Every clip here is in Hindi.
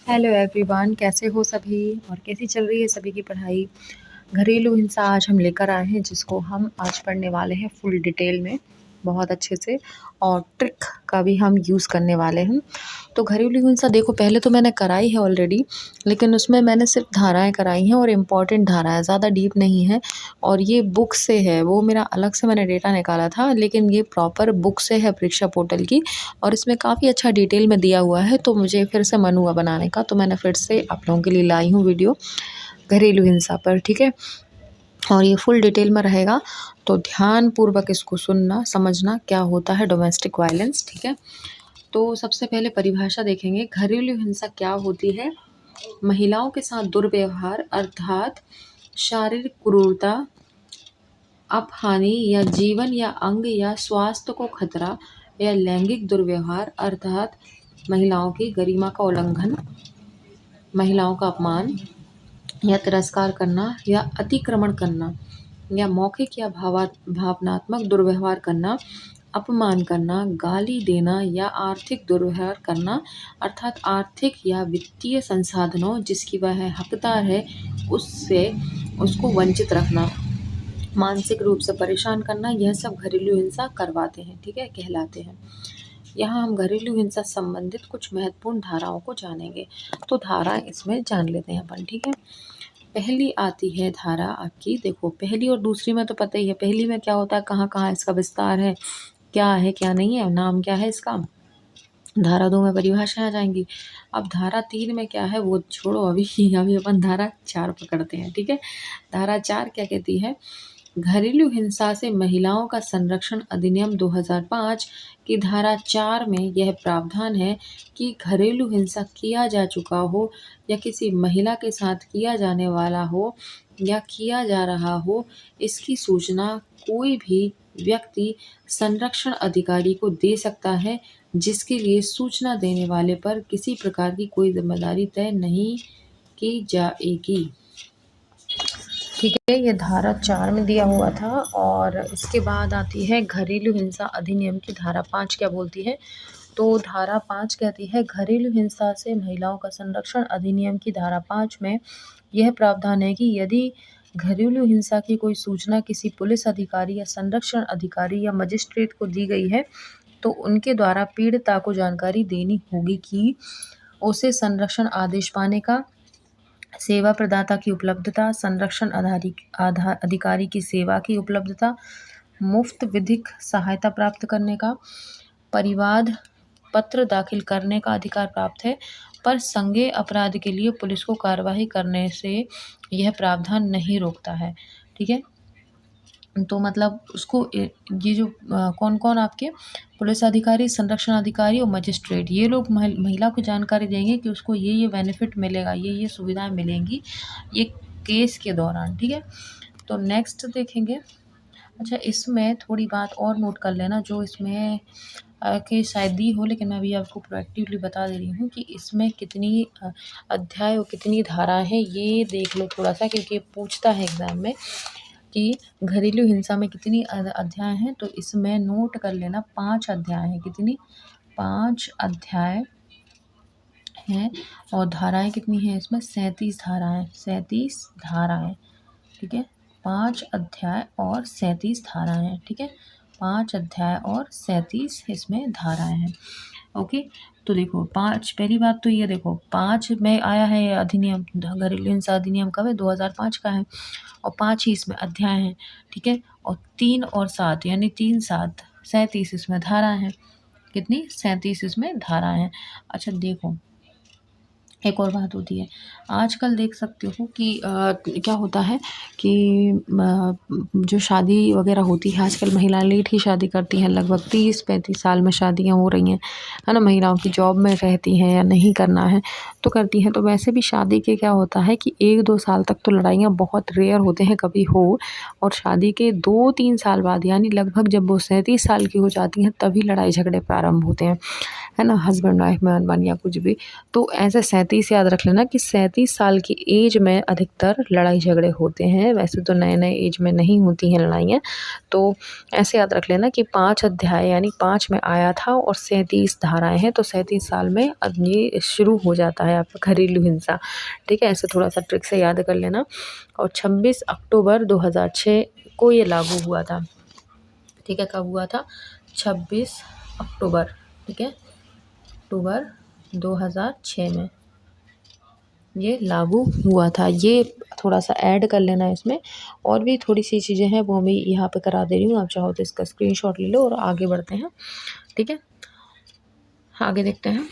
हेलो एवरीवन, कैसे हो सभी और कैसी चल रही है सभी की पढ़ाई। घरेलू हिंसा आज हम लेकर आए हैं, जिसको हम आज पढ़ने वाले हैं फुल डिटेल में, बहुत अच्छे से, और ट्रिक का भी हम यूज़ करने वाले हैं। तो घरेलू हिंसा देखो, पहले तो मैंने कराई है ऑलरेडी, लेकिन उसमें मैंने सिर्फ धाराएं कराई हैं और इम्पॉर्टेंट धाराएं, ज़्यादा डीप नहीं है। और ये बुक से है, वो मेरा अलग से मैंने डेटा निकाला था, लेकिन ये प्रॉपर बुक से है परीक्षा पोर्टल की, और इसमें काफ़ी अच्छा डिटेल में दिया हुआ है। तो मुझे फिर से मन हुआ बनाने का, तो मैंने फिर से आप लोगों के लिए लाई हूँ वीडियो घरेलू हिंसा पर, ठीक है। और ये फुल डिटेल में रहेगा, तो ध्यानपूर्वक इसको सुनना, समझना क्या होता है डोमेस्टिक वायलेंस, ठीक है। तो सबसे पहले परिभाषा देखेंगे। घरेलू हिंसा क्या होती है? महिलाओं के साथ दुर्व्यवहार अर्थात शारीरिक क्रूरता, अपहानि या जीवन या अंग या स्वास्थ्य को खतरा, या लैंगिक दुर्व्यवहार अर्थात महिलाओं की गरिमा का उल्लंघन, महिलाओं का अपमान या तिरस्कार करना या अतिक्रमण करना, या मौखिक या भावनात्मक दुर्व्यवहार करना, अपमान करना, गाली देना या आर्थिक दुर्व्यवहार करना अर्थात आर्थिक या वित्तीय संसाधनों जिसकी वह हकदार है उससे उसको वंचित रखना, मानसिक रूप से परेशान करना, यह सब घरेलू हिंसा करवाते हैं, ठीक है, कहलाते हैं। यहाँ हम घरेलू हिंसा संबंधित कुछ महत्वपूर्ण धाराओं को जानेंगे। तो धारा इसमें जान लेते हैं अपन, ठीक है। पहली आती है धारा आपकी, देखो पहली और दूसरी में तो पता ही है, पहली में क्या होता है, कहाँ कहाँ इसका विस्तार है क्या नहीं है, नाम क्या है इसका। धारा 2 में परिभाषाएं आ जाएंगी। अब धारा 3 में क्या है वो छोड़ो, अभी अपन धारा 4 पकड़ते हैं, ठीक है। धारा 4 क्या कहती है? घरेलू हिंसा से महिलाओं का संरक्षण अधिनियम 2005 की धारा 4 में यह प्रावधान है कि घरेलू हिंसा किया जा चुका हो या किसी महिला के साथ किया जाने वाला हो या किया जा रहा हो, इसकी सूचना कोई भी व्यक्ति संरक्षण अधिकारी को दे सकता है, जिसके लिए सूचना देने वाले पर किसी प्रकार की कोई जिम्मेदारी तय नहीं की जाएगी, ठीक है। ये धारा 4 में दिया हुआ था। और इसके बाद आती है घरेलू हिंसा अधिनियम की धारा 5 क्या बोलती है? तो धारा 5 कहती है, घरेलू हिंसा से महिलाओं का संरक्षण अधिनियम की धारा 5 में यह प्रावधान है कि यदि घरेलू हिंसा की कोई सूचना किसी पुलिस अधिकारी या संरक्षण अधिकारी या मजिस्ट्रेट को दी गई है, तो उनके द्वारा पीड़िता को जानकारी देनी होगी कि उसे संरक्षण आदेश पाने का, सेवा प्रदाता की उपलब्धता, संरक्षण अधिकारी की सेवा की उपलब्धता, मुफ्त विधिक सहायता प्राप्त करने का, परिवाद पत्र दाखिल करने का अधिकार प्राप्त है, पर संज्ञेय अपराध के लिए पुलिस को कार्यवाही करने से यह प्रावधान नहीं रोकता है, ठीक है। तो मतलब उसको ये जो कौन कौन आपके पुलिस अधिकारी, संरक्षण अधिकारी और मजिस्ट्रेट, ये लोग महिला को जानकारी देंगे कि उसको ये बेनिफिट मिलेगा, ये सुविधाएं मिलेंगी ये केस के दौरान, ठीक है। तो नेक्स्ट देखेंगे। अच्छा, इसमें थोड़ी बात और नोट कर लेना, जो इसमें कि शायद दी हो, लेकिन मैं अभी आपको प्रोएक्टिवली बता दे रही हूँ कि इसमें कितनी अध्याय और कितनी धारा है, ये देख लो थोड़ा सा, क्योंकि पूछता है एग्ज़ाम में कि घरेलू हिंसा में कितनी अध्याय हैं। तो इसमें नोट कर लेना 5 अध्याय हैं। कितनी? 5 अध्याय हैं। और धाराएं कितनी हैं इसमें? 37 धाराएं, 37 धाराएं, ठीक है। 5 अध्याय और 37 धाराएं हैं, ठीक है। 5 अध्याय और 37 इसमें धाराएं हैं, ओके। तो देखो 5, पहली बात तो ये देखो 5 में आया है ये अधिनियम, घरेलू हिंसा अधिनियम कब है? 2005 का है, और 5 ही इसमें अध्याय हैं, ठीक है। और 3 और 7 यानी 3 7 37 इसमें धारा हैं। कितनी? 37 इसमें धारा हैं। अच्छा देखो, एक और बात होती है, आजकल देख सकते हो कि क्या होता है कि जो शादी वगैरह होती है आजकल, महिलाएं लेट ही शादी करती हैं, लगभग 30-35 साल में शादियां हो रही हैं, है ना। महिलाओं की जॉब में रहती हैं या नहीं करना है तो करती हैं। तो वैसे भी शादी के क्या होता है कि 1-2 साल तक तो लड़ाइयाँ बहुत रेयर होते हैं कभी हो, और शादी के 2-3 साल बाद यानी लगभग जब वो 37 साल की हो जाती हैं तभी लड़ाई झगड़े प्रारंभ होते हैं। है ना, हस्बैंड वाइफ में अनबन या कुछ भी। तो ऐसे 37 याद रख लेना कि 37 साल की एज में अधिकतर लड़ाई झगड़े होते हैं। वैसे तो नए-नए एज में नहीं होती हैं लड़ाइयाँ। तो ऐसे याद रख लेना कि 5 अध्याय यानी 5 में आया था और 37 धाराएँ हैं, तो 37 साल में अब ये शुरू हो जाता है आपका घरेलू हिंसा। ठीक है, ऐसे थोड़ा-सा ट्रिक से याद कर लेना। और 26 अक्टूबर 2006 को ये लागू हुआ था। ठीक है, कब हुआ था? 26 अक्टूबर, ठीक है, अक्टूबर 2006 में ये लागू हुआ था। ये थोड़ा-सा ऐड कर लेना इसमें। और भी थोड़ी-सी चीज़ें हैं वो मैं यहाँ पे करा दे रही हूँ, आप चाहो तो इसका स्क्रीनशॉट ले लो और आगे बढ़ते हैं। ठीक है, आगे देखते हैं।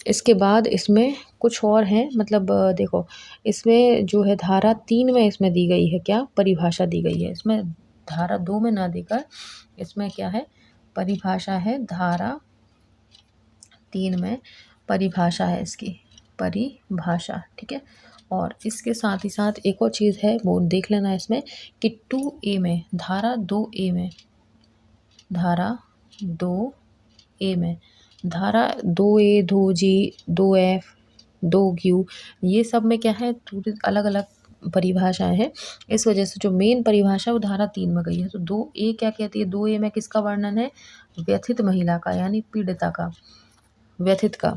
इसके बाद इसमें कुछ और है, मतलब देखो, इसमें जो है धारा 3 में इसमें दी गई है क्या? परिभाषा दी गई है। इसमें धारा 2 में ना देकर इसमें क्या है? परिभाषा है। धारा 3 में परिभाषा है इसकी, परिभाषा। ठीक है, और इसके साथ ही साथ एक और चीज़ है वो देख लेना इसमें कि 2A में, धारा 2A में, धारा 2A में, धारा 2A, 2G, 2F, 2Q, ये सब में क्या है? थोड़ी अलग-अलग परिभाषाएँ हैं। इस वजह से जो मेन परिभाषा है वो धारा 3 में गई है। तो 2A क्या कहती है? 2A में किसका वर्णन है? व्यथित महिला का, यानी पीड़िता का, व्यथित का।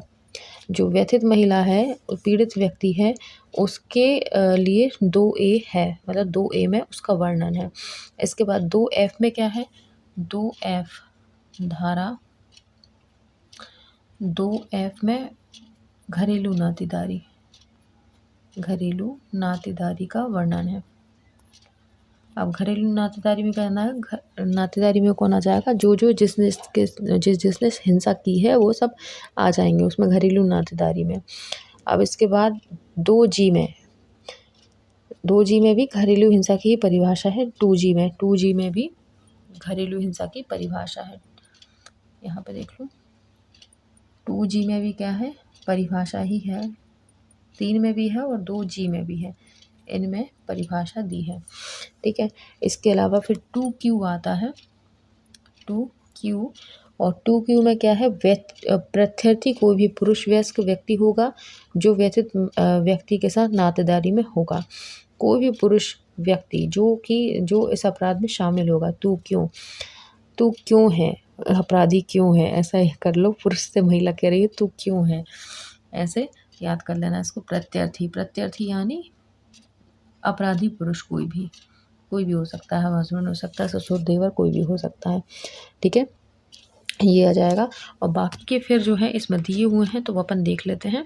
जो व्यथित महिला है, पीड़ित व्यक्ति है, उसके लिए 2A है, मतलब 2A में उसका वर्णन है। इसके बाद 2F में क्या है? 2F, धारा 2F में घरेलू नातेदारी, घरेलू नातेदारी का वर्णन है। अब घरेलू नातेदारी में कहना है, नातेदारी में कौन आ जाएगा? जो जिसने हिंसा की है वो सब आ जाएंगे उसमें, घरेलू नातेदारी में। अब इसके बाद 2G में, 2G में भी घरेलू हिंसा की परिभाषा है। 2G में, 2G में भी घरेलू हिंसा की परिभाषा है। यहाँ पे देख लो, 2G में भी क्या है? परिभाषा ही है। 3 में भी है और 2G में भी है, इनमें परिभाषा दी है। ठीक है, इसके अलावा फिर 2Q आता है। 2Q, और 2Q में क्या है? प्रत्यर्थी कोई भी पुरुष वयस्क व्यक्ति होगा जो व्यथित व्यक्ति के साथ नातेदारी में होगा। कोई भी पुरुष व्यक्ति जो इस अपराध में शामिल होगा। तू क्यों है? अपराधी क्यों है? ऐसा ही कर लो, पुरुष से महिला कह रही है तू क्यों है, ऐसे याद कर लेना इसको। प्रत्यर्थी यानी अपराधी पुरुष, कोई भी हो सकता है, हस्बैंड हो सकता है, ससुर, देवर, कोई भी हो सकता है। ठीक है, ये आ जाएगा। और बाकी के फिर जो है इसमें दिए हुए हैं तो वो अपन देख लेते हैं।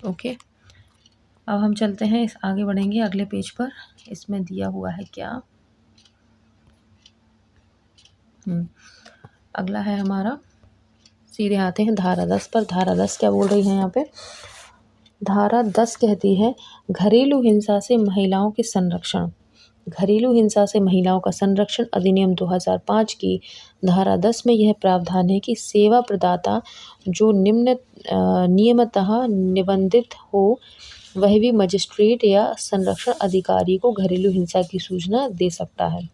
ओके, अब हम चलते हैं, आगे बढ़ेंगे अगले पेज पर। इसमें दिया हुआ है क्या? अगला है हमारा, सीधे आते हैं धारा 10 पर। धारा 10 क्या बोल रही है यहाँ पे? धारा 10 कहती है घरेलू हिंसा से महिलाओं के संरक्षण। घरेलू हिंसा से महिलाओं का संरक्षण अधिनियम 2005 की धारा 10 में यह प्रावधान है कि सेवा प्रदाता जो नियमतः निबंधित हो वह भी मजिस्ट्रेट या संरक्षण अधिकारी को घरेलू हिंसा की सूचना दे सकता है।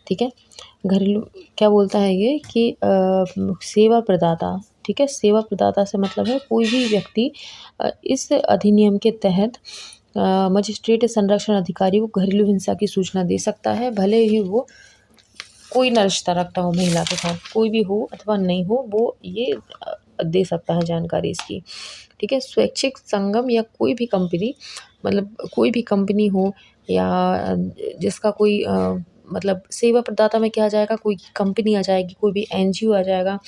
ठीक है, घरेलू क्या बोलता है ये कि सेवा प्रदाता, ठीक है, सेवा प्रदाता से मतलब है कोई भी व्यक्ति इस अधिनियम के तहत मजिस्ट्रेट संरक्षण अधिकारी को घरेलू हिंसा की सूचना दे सकता है, भले ही वो कोई न रिश्ता रखता हो महिला के साथ, कोई भी हो अथवा नहीं हो, वो ये दे सकता है जानकारी इसकी। ठीक है, स्वैच्छिक संगम या कोई भी कंपनी, मतलब कोई भी कंपनी हो या जिसका कोई मतलब सेवा प्रदाता में क्या आ जाएगा? कोई कंपनी आ जाएगी, कोई भी NGO आ जाएगा,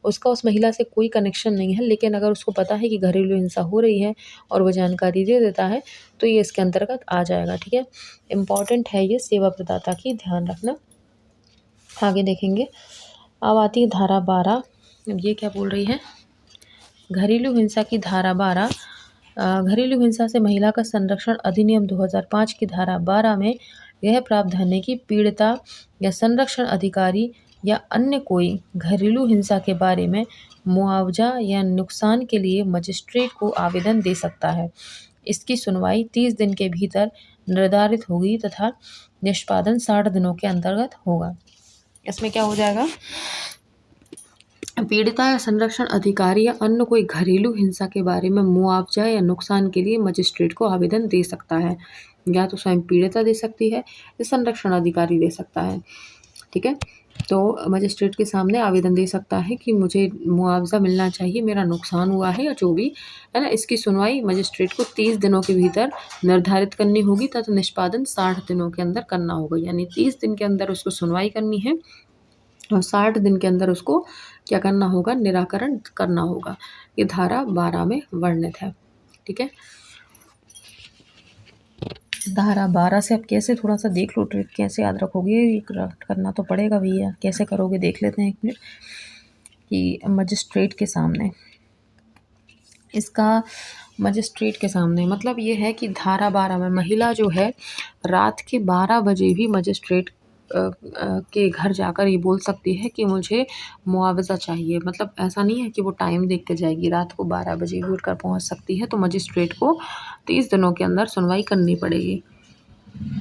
उसका उस महिला से कोई कनेक्शन नहीं है, लेकिन अगर उसको पता है कि घरेलू हिंसा हो रही है और वो जानकारी दे देता है तो ये इसके अंतर्गत आ जाएगा। ठीक है, इम्पॉर्टेंट है ये सेवा प्रदाता की, ध्यान रखना। आगे देखेंगे, अब आती है धारा 12। ये क्या बोल रही है? घरेलू हिंसा की धारा 12, घरेलू हिंसा से महिला का संरक्षण अधिनियम 2005 की धारा 12 में यह प्रावधान है कि पीड़िता या संरक्षण अधिकारी या अन्य कोई घरेलू हिंसा के बारे में मुआवजा या नुकसान के लिए मजिस्ट्रेट को आवेदन दे सकता है। इसकी सुनवाई 30 दिन के भीतर निर्धारित होगी तथा निष्पादन 60 दिनों के अंतर्गत होगा। इसमें क्या हो जाएगा? पीड़िता या संरक्षण अधिकारी या अन्य कोई घरेलू हिंसा के बारे में मुआवजा या नुकसान के लिए मजिस्ट्रेट को आवेदन दे सकता है। या तो स्वयं पीड़िता दे सकती है या संरक्षण अधिकारी दे सकता है। ठीक है, तो मजिस्ट्रेट के सामने आवेदन दे सकता है कि मुझे मुआवजा मिलना चाहिए, मेरा नुकसान हुआ है या जो भी है ना। इसकी सुनवाई मजिस्ट्रेट को 30 दिनों के भीतर निर्धारित करनी होगी तथा निष्पादन 60 दिनों के अंदर करना होगा। यानी 30 दिन के अंदर उसको सुनवाई करनी है और 60 दिन के अंदर उसको क्या करना होगा, निराकरण करना होगा। ये धारा 12 में वर्णित है। ठीक है, धारा 12 से अब कैसे थोड़ा सा देख लो, ट्रिक कैसे याद रखोगे, ये करना तो पड़ेगा भैया, कैसे करोगे देख लेते हैं एक मिनट। कि मजिस्ट्रेट के सामने, इसका मजिस्ट्रेट के सामने मतलब ये है कि धारा 12 में महिला जो है रात के 12 बजे भी मजिस्ट्रेट के घर जाकर ये बोल सकती है कि मुझे मुआवजा चाहिए। मतलब ऐसा नहीं है कि वो टाइम देख के जाएगी, रात को 12 बजे भी उठकर पहुंच सकती है। तो मजिस्ट्रेट को 30 दिनों के अंदर सुनवाई करनी पड़ेगी।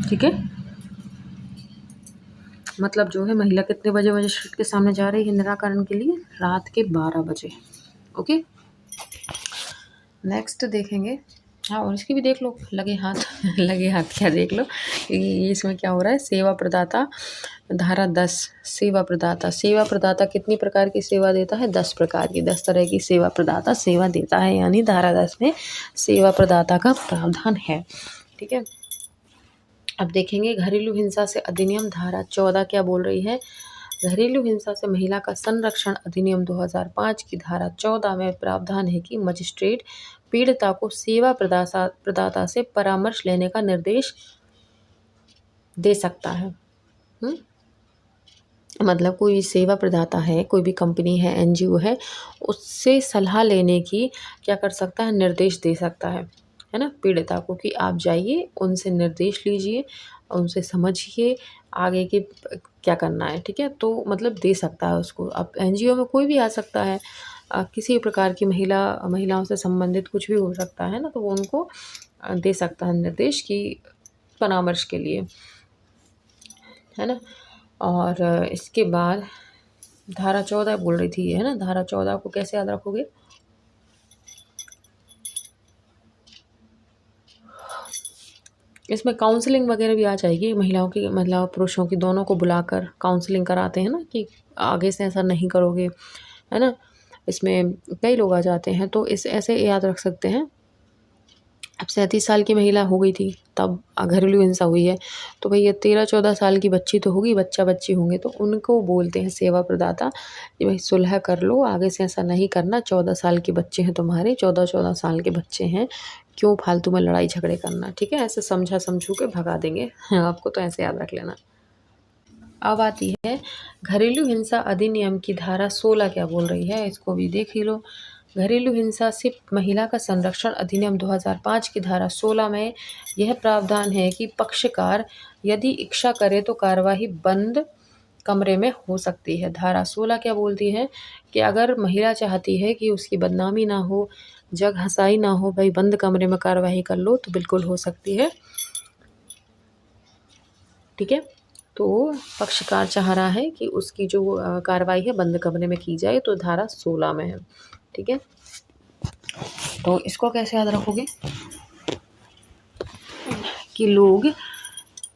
ठीक है, मतलब जो है महिला कितने बजे मजिस्ट्रेट के सामने जा रही है निराकरण के लिए, रात के 12 बजे। ओके, नेक्स्ट देखेंगे। हाँ, और इसकी भी देख लो, लगे हाथ लगे हाथ क्या देख लो ये इसमें क्या हो रहा है। सेवा प्रदाता, धारा 10, सेवा प्रदाता। सेवा प्रदाता कितनी प्रकार की सेवा देता है, 10 प्रकार की, 10 तरह की सेवा प्रदाता सेवा देता है। यानी धारा 10 में सेवा प्रदाता का प्रावधान है। ठीक है, अब देखेंगे घरेलू हिंसा से अधिनियम, धारा 14 क्या बोल रही है। घरेलू हिंसा से महिला का संरक्षण अधिनियम 2005 की धारा 14 में प्रावधान है कि मजिस्ट्रेट पीड़िता को सेवा प्रदाता से परामर्श लेने का निर्देश दे सकता है। मतलब कोई भी सेवा प्रदाता है, कोई भी कंपनी है, एनजीओ है, उससे सलाह लेने की क्या कर सकता है, निर्देश दे सकता है ना, पीड़िता को कि आप जाइए, उनसे निर्देश लीजिए, उनसे समझिए आगे के क्या करना है। ठीक है, तो मतलब दे सकता है उसको। अब एनजीओ में कोई भी आ सकता है, किसी प्रकार की महिलाओं से संबंधित कुछ भी हो सकता है ना, तो वो उनको दे सकता है निर्देश की परामर्श के लिए, है ना। और इसके बाद धारा 14 बोल रही थी, है ना। धारा 14 को कैसे याद रखोगे, इसमें काउंसलिंग वगैरह भी आ जाएगी। महिलाओं की, मतलब पुरुषों की, दोनों को बुलाकर काउंसलिंग कराते हैं ना कि आगे से ऐसा नहीं करोगे, है ना। इसमें कई लोग आ जाते हैं, तो इस ऐसे याद रख सकते हैं। अब 37 साल की महिला हो गई थी तब घरेलू हिंसा हुई है, तो भैया 13-14 साल की बच्ची तो होगी, बच्चा बच्ची होंगे, तो उनको बोलते हैं सेवा प्रदाता कि भाई सुलह कर लो, आगे से ऐसा नहीं करना। 14 साल के बच्चे हैं तुम्हारे, 14-14 साल के बच्चे हैं, क्यों फालतू में लड़ाई झगड़े करना। ठीक है, ऐसे समझू के भगा देंगे आपको, तो ऐसे याद रख लेना। अब आती है घरेलू हिंसा अधिनियम की धारा 16 क्या बोल रही है, इसको भी देख ही लो। घरेलू हिंसा से महिला का संरक्षण अधिनियम 2005 की धारा 16 में यह प्रावधान है कि पक्षकार यदि इच्छा करे तो कार्यवाही बंद कमरे में हो सकती है। धारा 16 क्या बोलती है कि अगर महिला चाहती है कि उसकी बदनामी ना हो, जग हंसाई ना हो, भाई बंद कमरे में कार्यवाही कर लो, तो बिल्कुल हो सकती है। ठीक है, तो पक्षकार चाह रहा है कि उसकी जो कार्रवाई है बंद कमरे में की जाए, तो धारा 16 में है। ठीक है, तो इसको कैसे याद रखोगे कि लोग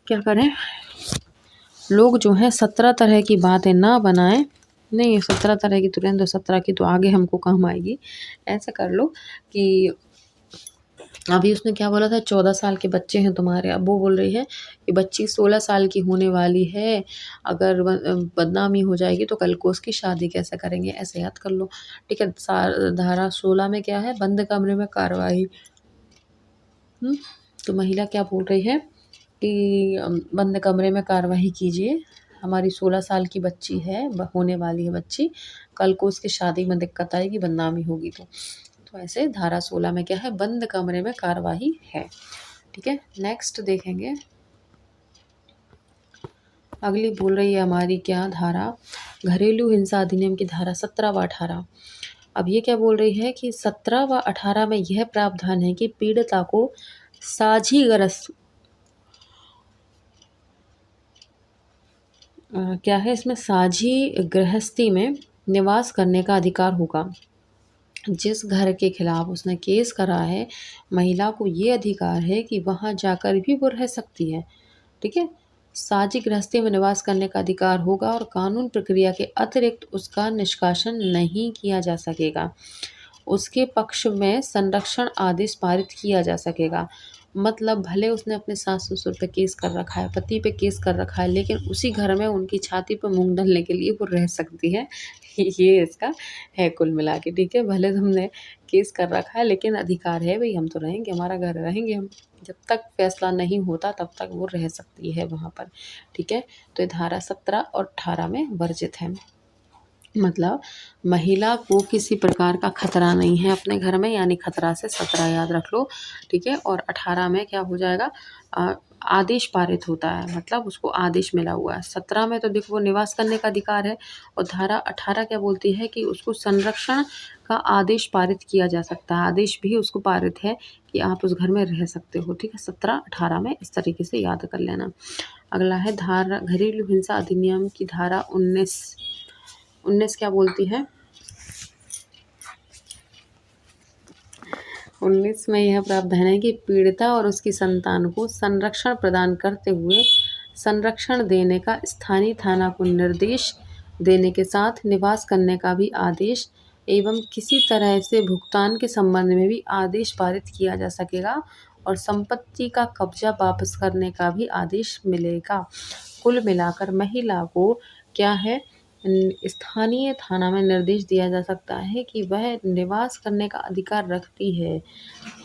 क्या करें, लोग जो है 17 तरह की बातें ना बनाएं। नहीं, 17 तरह की तो रहने दो, 17 की तो आगे हमको काम आएगी। ऐसा कर लो कि अभी उसने क्या बोला था, 14 साल के बच्चे हैं तुम्हारे, अब वो बोल रही है कि बच्ची 16 साल की होने वाली है, अगर बदनामी हो जाएगी तो कल को उसकी शादी कैसे करेंगे, ऐसे याद कर लो। ठीक है, धारा 16 में क्या है, बंद कमरे में कार्रवाई। तो महिला क्या बोल रही है कि बंद कमरे में कार्रवाई कीजिए, हमारी 16 साल की बच्ची है, होने वाली है बच्ची, कल को उसकी शादी में दिक्कत आएगी, बदनामी होगी। तो ऐसे धारा 16 में क्या है, बंद कमरे में कार्यवाही है। ठीक है, नेक्स्ट देखेंगे। अगली बोल रही है हमारी क्या धारा, घरेलू हिंसा अधिनियम की धारा 17 व 18। अब ये क्या बोल रही है कि 17 व 18 में यह प्रावधान है कि पीड़िता को साझी गृहस्थ क्या है इसमें, साझी गृहस्थी में निवास करने का अधिकार होगा। जिस घर के खिलाफ उसने केस करा है, महिला को ये अधिकार है कि वहाँ जाकर भी वो रह सकती है। ठीक है? साझी गृहस्थी में निवास करने का अधिकार होगा और कानून प्रक्रिया के अतिरिक्त उसका निष्कासन नहीं किया जा सकेगा। उसके पक्ष में संरक्षण आदेश पारित किया जा सकेगा। मतलब भले उसने अपने सास-ससुर पे केस कर रखा है, पति पे केस कर रखा है, लेकिन उसी घर में उनकी छाती पे मूँग ढलने के लिए वो रह सकती है। ये इसका है कुल मिला के, ठीक है? भले तुमने केस कर रखा है, लेकिन अधिकार है भई, हम तो रहेंगे, हमारा घर रहेंगे हम। जब तक फैसला नहीं होता तब तक वो रह सकती है वहाँ पर, ठीक है? तो ये धारा 17 और 18 में वर्जित है। मतलब महिला को किसी प्रकार का खतरा नहीं है अपने घर में, यानी खतरा से 17 याद रख लो, ठीक है? और 18 में क्या हो जाएगा, आदेश पारित होता है, मतलब उसको आदेश मिला हुआ है। 17 में तो देखो वो निवास करने का अधिकार है, और धारा 18 क्या बोलती है कि उसको संरक्षण का आदेश पारित किया जा सकता है। आदेश भी उसको पारित है कि आप उस घर में रह सकते हो, ठीक है? 17-18 में इस तरीके से याद कर लेना। अगला है धारा घरेलू हिंसा अधिनियम की धारा 19 क्या बोलती है? 19 में यह प्रावधान है कि पीड़िता और उसकी संतान को संरक्षण प्रदान करते हुए संरक्षण देने का स्थानीय थाना को निर्देश देने के साथ निवास करने का भी आदेश एवं किसी तरह से भुगतान के संबंध में भी आदेश पारित किया जा सकेगा, और संपत्ति का कब्जा वापस करने का भी आदेश मिलेगा। कुल मिलाकर महिला को क्या है, स्थानीय थाना में निर्देश दिया जा सकता है कि वह निवास करने का अधिकार रखती है।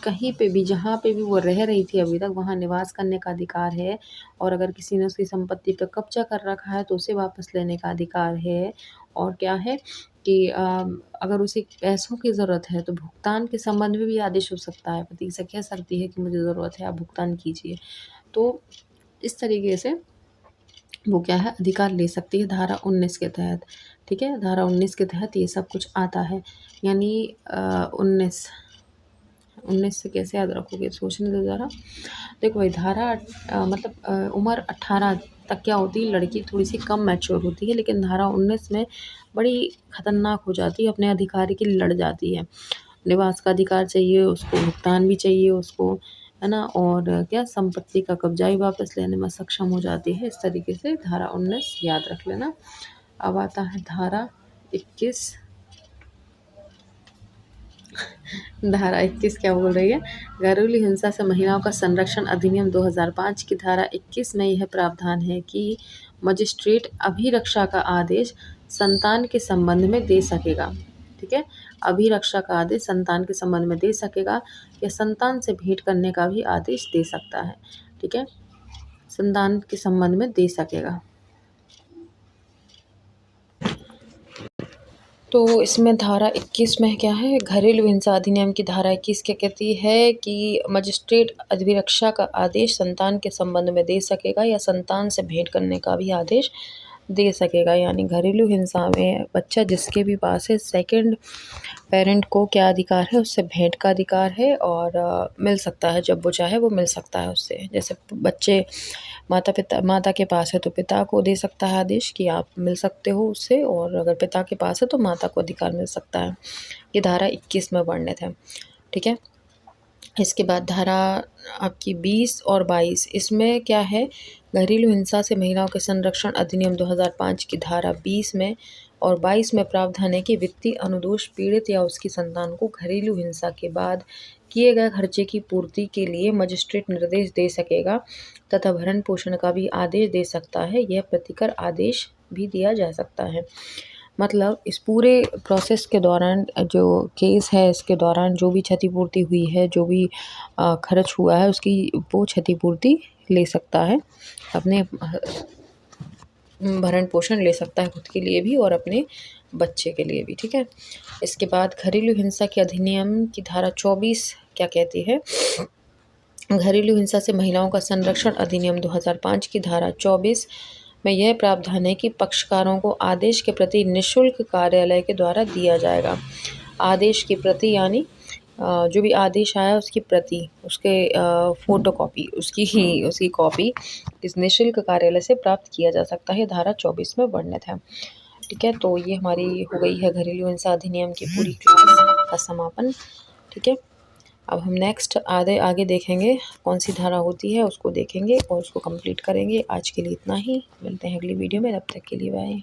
कहीं पे भी, जहाँ पे भी वो रह रही थी अभी तक, वहाँ निवास करने का अधिकार है, और अगर किसी ने उसकी संपत्ति पे कब्जा कर रखा है तो उसे वापस लेने का अधिकार है। और क्या है कि अगर उसे पैसों की ज़रूरत है तो भुगतान के संबंध में भी आदेश हो सकता है। पति से कह सकती है कि मुझे ज़रूरत है, आप भुगतान कीजिए। तो इस तरीके से वो क्या है, अधिकार ले सकती है धारा 19 के तहत, ठीक है? धारा 19 के तहत ये सब कुछ आता है। यानी 19 से कैसे याद रखोगे, सोचने दो ज़रा। देखो भाई, धारा मतलब उम्र 18 तक क्या होती है, लड़की थोड़ी-सी कम मैच्योर होती है, लेकिन धारा 19 में बड़ी खतरनाक हो जाती है, अपने अधिकार के लिए लड़ जाती है। निवास का अधिकार चाहिए उसको, भुगतान भी चाहिए उसको, है ना? और क्या, संपत्ति का कब्जा भी वापस लेने में सक्षम हो जाती है। इस तरीके से धारा 19 याद रख लेना। अब आता है धारा 21। धारा 21 क्या बोल रही है? घरेलू हिंसा से महिलाओं का संरक्षण अधिनियम 2005 की धारा 21 में यह प्रावधान है कि मजिस्ट्रेट अभिरक्षा का आदेश संतान के संबंध में दे सकेगा, ठीक है? अभिरक्षा का आदेश संतान के संबंध में दे सकेगा, या संतान से भेंट करने का भी आदेश दे सकता है, ठीक है? संतान के संबंध में दे सकेगा। तो इसमें धारा 21 में क्या है, घरेलू हिंसा अधिनियम की धारा 21 क्या कहती है कि मजिस्ट्रेट अभिरक्षा का आदेश संतान के संबंध में दे सकेगा, या संतान से भेंट करने का भी आदेश दे सकेगा। यानी घरेलू हिंसा में बच्चा जिसके भी पास है, सेकंड पेरेंट को क्या अधिकार है, उससे भेंट का अधिकार है, और मिल सकता है, जब वो चाहे वो मिल सकता है उससे। जैसे बच्चे माता के पास है तो पिता को दे सकता है आदेश कि आप मिल सकते हो उससे, और अगर पिता के पास है तो माता को अधिकार मिल सकता है। ये धारा 21 में वर्णित है, ठीक है? इसके बाद धारा आपकी 20 और 22, इसमें क्या है, घरेलू हिंसा से महिलाओं के संरक्षण अधिनियम 2005 की धारा 20 में और 22 में प्रावधान है कि वित्तीय अनुदोष पीड़ित या उसकी संतान को घरेलू हिंसा के बाद किए गए खर्चे की पूर्ति के लिए मजिस्ट्रेट निर्देश दे सकेगा तथा भरण पोषण का भी आदेश दे सकता है। यह प्रतिकर आदेश भी दिया जा सकता है। मतलब इस पूरे प्रोसेस के दौरान, जो केस है इसके दौरान जो भी क्षतिपूर्ति हुई है, जो भी खर्च हुआ है, उसकी वो क्षतिपूर्ति ले सकता है, अपने भरण पोषण ले सकता है खुद के लिए भी और अपने बच्चे के लिए भी, ठीक है? इसके बाद घरेलू हिंसा के अधिनियम की धारा 24 क्या कहती है? घरेलू हिंसा से महिलाओं का संरक्षण अधिनियम 2005 की धारा 24 में यह प्रावधान है कि पक्षकारों को आदेश के प्रति निःशुल्क कार्यालय के द्वारा दिया जाएगा। आदेश की प्रति यानी जो भी आदेश आया उसकी प्रति, उसके फ़ोटोकॉपी, उसकी कॉपी इस निःशुल्क कार्यालय से प्राप्त किया जा सकता है। धारा 24 में वर्णित है, ठीक है, तो ये हमारी हो गई है घरेलू हिंसा अधिनियम की पूरी क्लास का समापन। ठीक है, अब हम नेक्स्ट आगे देखेंगे कौन सी धारा होती है, उसको देखेंगे और उसको कंप्लीट करेंगे। आज के लिए इतना ही, मिलते हैं अगली वीडियो में, तब तक के लिए बाय।